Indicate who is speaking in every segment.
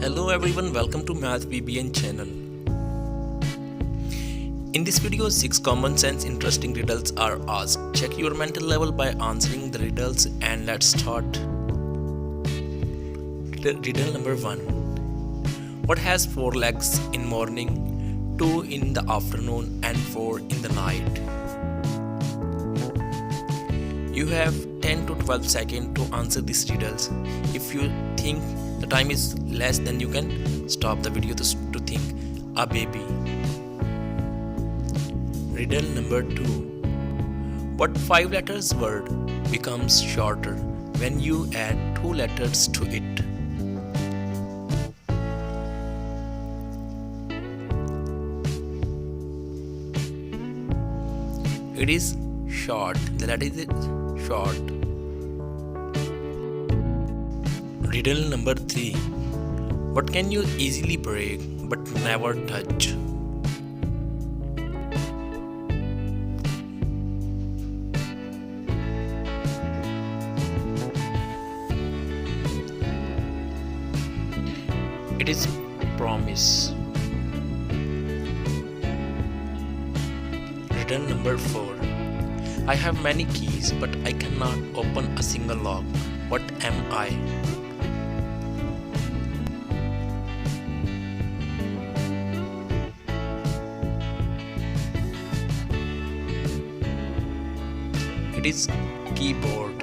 Speaker 1: Hello everyone, welcome to Math BBN channel. In this video, 6 common sense interesting riddles are asked. Check your mental level by answering the riddles and let's start. Riddle number 1. What has 4 legs in morning, 2 in the afternoon and 4 in the night? You have 10 to 12 seconds to answer these riddles. If you think the time is less, then you can stop the video to think. A baby. Riddle number 2. What 5 letters word becomes shorter when you add 2 letters to it? It is short. The letter is short. Riddle number 3. What can you easily break but never touch? It is promise. Riddle number 4. I have many keys but I cannot open a single lock. What am I? It is keyboard.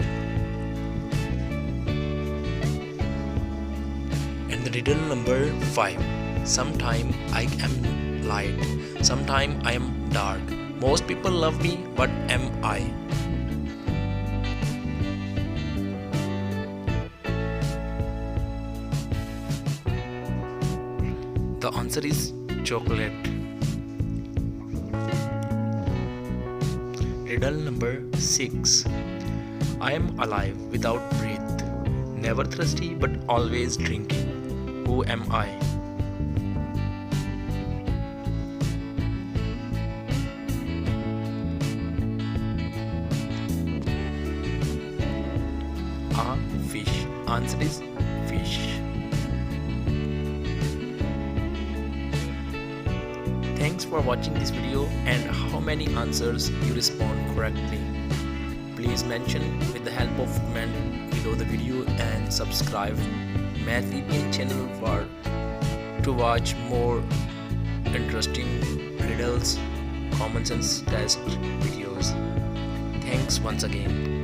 Speaker 1: And the riddle number 5. Sometime I am light, sometime I am dark. Most people love me, what am I? The answer is chocolate. Riddle number 6. I am alive without breath, never thirsty but always drinking. Who am I? A fish. Answer is fish. Thanks for watching this video and how many answers you respond correctly. Please mention with the help of comment below the video and subscribe Math VPN channel to watch more interesting riddles, common sense test videos. Thanks once again.